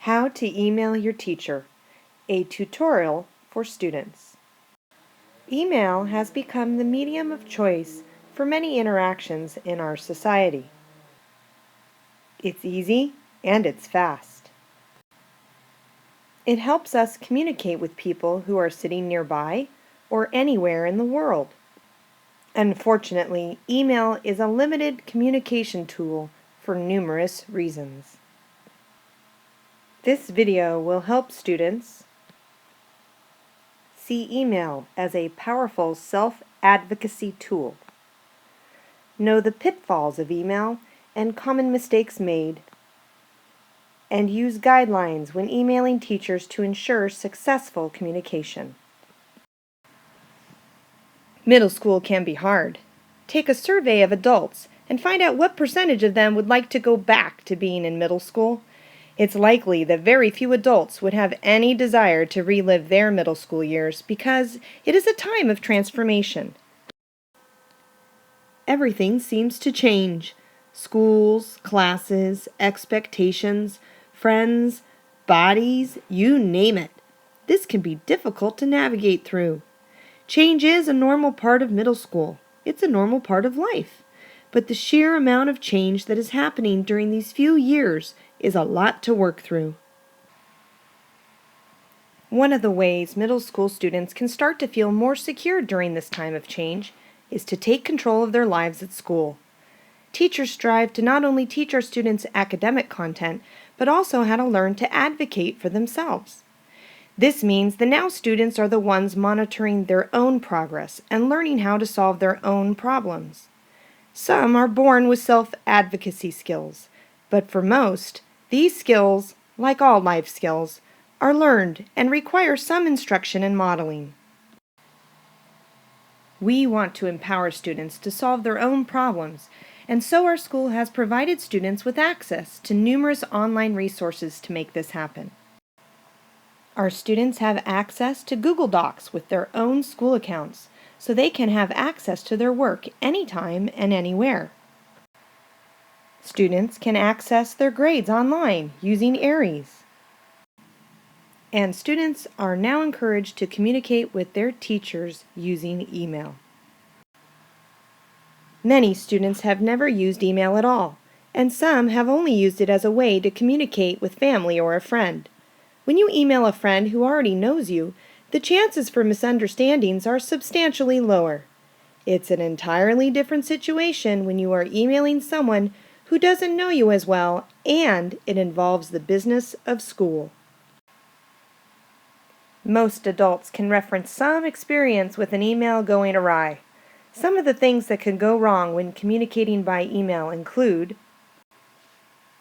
How to email your teacher, a tutorial for students. Email has become the medium of choice for many interactions in our society. It's easy and it's fast. It helps us communicate with people who are sitting nearby or anywhere in the world. Unfortunately, email is a limited communication tool for numerous reasons. This video will help students see email as a powerful self-advocacy tool, know the pitfalls of email and common mistakes made, and use guidelines when emailing teachers to ensure successful communication. Middle school can be hard. Take a survey of adults and find out what percentage of them would like to go back to being in middle school. It's likely that very few adults would have any desire to relive their middle school years because it is a time of transformation. Everything seems to change. Schools, classes, expectations, friends, bodies, you name it. This can be difficult to navigate through. Change is a normal part of middle school. It's a normal part of life. But the sheer amount of change that is happening during these few years is a lot to work through. One of the ways middle school students can start to feel more secure during this time of change is to take control of their lives at school. Teachers strive to not only teach our students academic content, but also how to learn to advocate for themselves. This means that now students are the ones monitoring their own progress and learning how to solve their own problems. Some are born with self-advocacy skills, but for most, these skills, like all life skills, are learned and require some instruction and modeling. We want to empower students to solve their own problems, and so our school has provided students with access to numerous online resources to make this happen. Our students have access to Google Docs with their own school accounts, so they can have access to their work anytime and anywhere. Students can access their grades online using Aries. And students are now encouraged to communicate with their teachers using email. Many students have never used email at all, and some have only used it as a way to communicate with family or a friend. When you email a friend who already knows you, the chances for misunderstandings are substantially lower. It's an entirely different situation when you are emailing someone who doesn't know you as well, and it involves the business of school. Most adults can reference some experience with an email going awry. Some of the things that can go wrong when communicating by email include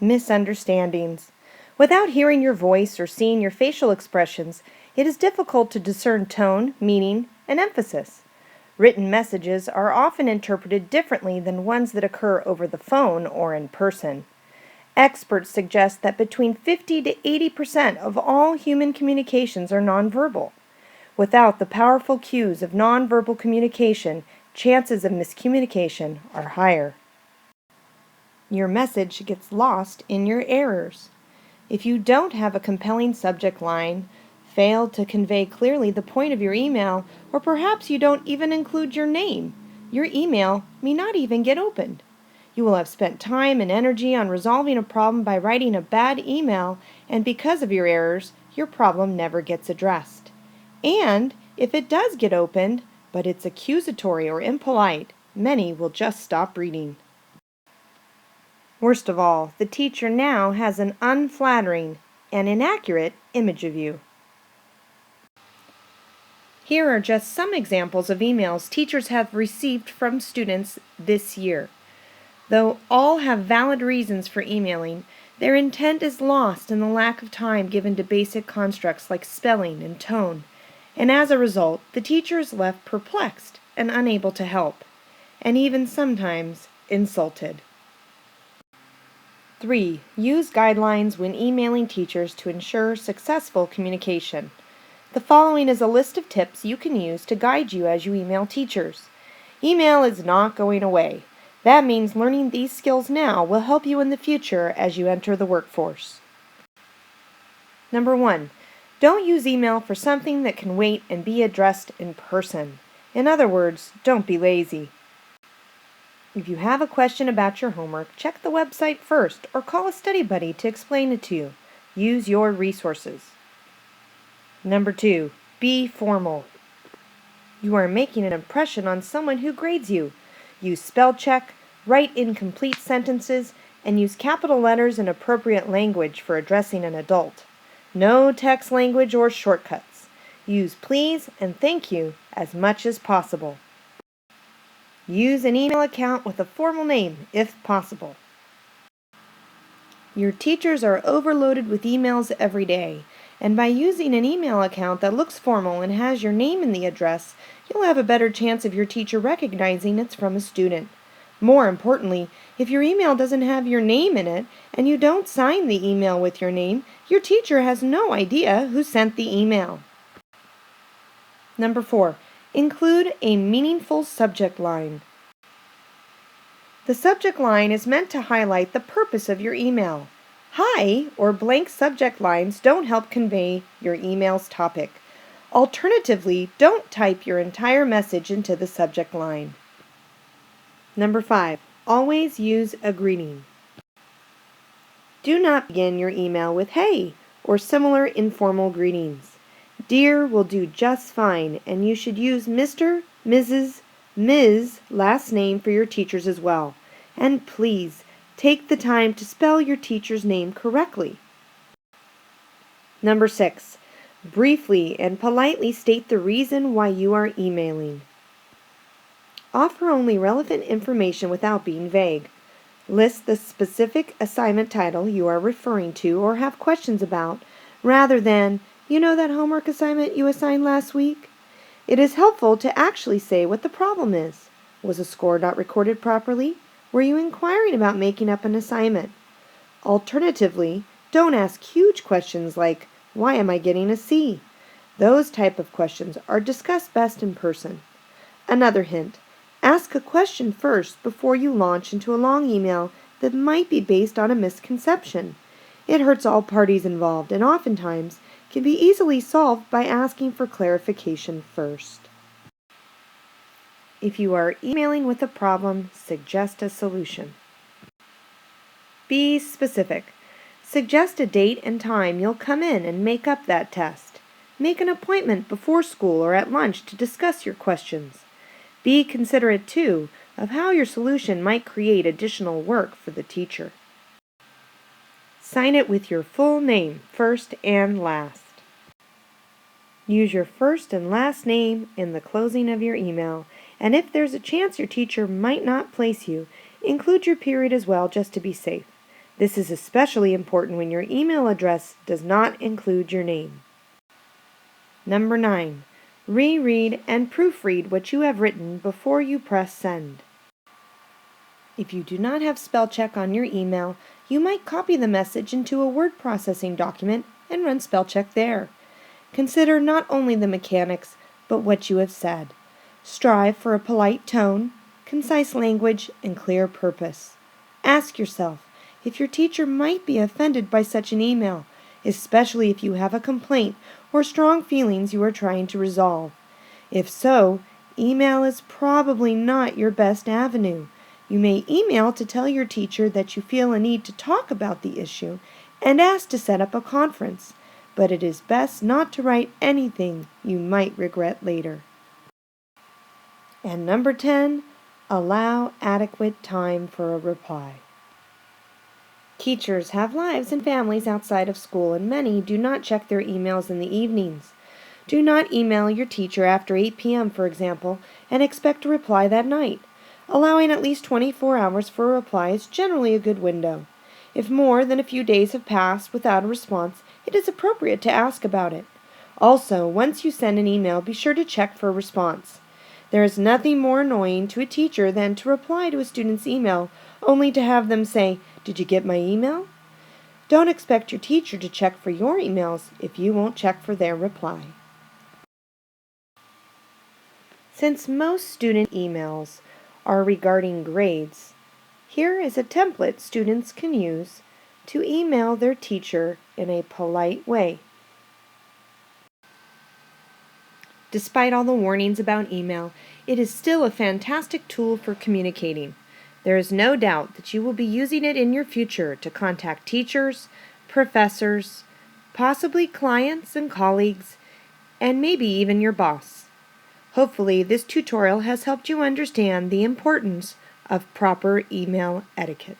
misunderstandings. Without hearing your voice or seeing your facial expressions, it is difficult to discern tone, meaning, and emphasis. Written messages are often interpreted differently than ones that occur over the phone or in person. Experts suggest that between 50 to 80% of all human communications are nonverbal. Without the powerful cues of nonverbal communication, chances of miscommunication are higher. Your message gets lost in your errors. If you don't have a compelling subject line, fail to convey clearly the point of your email, or perhaps you don't even include your name, your email may not even get opened. You will have spent time and energy on resolving a problem by writing a bad email, and because of your errors, your problem never gets addressed. And if it does get opened, but it's accusatory or impolite, many will just stop reading. Worst of all, the teacher now has an unflattering and inaccurate image of you. Here are just some examples of emails teachers have received from students this year. Though all have valid reasons for emailing, their intent is lost in the lack of time given to basic constructs like spelling and tone, and as a result, the teacher is left perplexed and unable to help, and even sometimes insulted. 3. Use guidelines when emailing teachers to ensure successful communication. The following is a list of tips you can use to guide you as you email teachers. Email is not going away. That means learning these skills now will help you in the future as you enter the workforce. Number 1. Don't use email for something that can wait and be addressed in person. In other words, don't be lazy. If you have a question about your homework, check the website first or call a study buddy to explain it to you. Use your resources. Number 2. Be formal. You are making an impression on someone who grades you. Use spell check, write incomplete sentences, and use capital letters and appropriate language for addressing an adult. No text language or shortcuts. Use please and thank you as much as possible. Use an email account with a formal name, if possible. Your teachers are overloaded with emails every day, and by using an email account that looks formal and has your name in the address, you'll have a better chance of your teacher recognizing it's from a student. More importantly, if your email doesn't have your name in it and you don't sign the email with your name, your teacher has no idea who sent the email. Number 4. Include a meaningful subject line. The subject line is meant to highlight the purpose of your email. Hi or blank subject lines don't help convey your email's topic. Alternatively, don't type your entire message into the subject line. Number 5. Always use a greeting. Do not begin your email with hey or similar informal greetings. Dear will do just fine, and you should use Mr., Mrs., Ms. last name for your teachers as well. And please, take the time to spell your teacher's name correctly. Number 6. Briefly and politely state the reason why you are emailing. Offer only relevant information without being vague. List the specific assignment title you are referring to or have questions about, rather than, you know that homework assignment you assigned last week? It is helpful to actually say what the problem is. Was a score not recorded properly? Were you inquiring about making up an assignment? Alternatively, don't ask huge questions like, why am I getting a C? Those type of questions are discussed best in person. Another hint, ask a question first before you launch into a long email that might be based on a misconception. It hurts all parties involved and oftentimes can be easily solved by asking for clarification first. If you are emailing with a problem, suggest a solution. Be specific. Suggest a date and time you'll come in and make up that test. Make an appointment before school or at lunch to discuss your questions. Be considerate, too, of how your solution might create additional work for the teacher. Sign it with your full name, first and last. Use your first and last name in the closing of your email, and if there's a chance your teacher might not place you, include your period as well just to be safe. This is especially important when your email address does not include your name. Number 9. Reread and proofread what you have written before you press send. If you do not have spell check on your email, you might copy the message into a word processing document and run spell check there. Consider not only the mechanics, but what you have said. Strive for a polite tone, concise language, and clear purpose. Ask yourself if your teacher might be offended by such an email, especially if you have a complaint or strong feelings you are trying to resolve. If so, email is probably not your best avenue. You may email to tell your teacher that you feel a need to talk about the issue and ask to set up a conference, but it is best not to write anything you might regret later. And number 10, allow adequate time for a reply. Teachers have lives and families outside of school, and many do not check their emails in the evenings. Do not email your teacher after 8 p.m., for example, and expect a reply that night. Allowing at least 24 hours for a reply is generally a good window. If more than a few days have passed without a response, it is appropriate to ask about it. Also, once you send an email, be sure to check for a response. There is nothing more annoying to a teacher than to reply to a student's email only to have them say, "Did you get my email?" Don't expect your teacher to check for your emails if you won't check for their reply. Since most student emails are regarding grades, here is a template students can use to email their teacher in a polite way. Despite all the warnings about email, it is still a fantastic tool for communicating. There is no doubt that you will be using it in your future to contact teachers, professors, possibly clients and colleagues, and maybe even your boss. Hopefully, this tutorial has helped you understand the importance of proper email etiquette.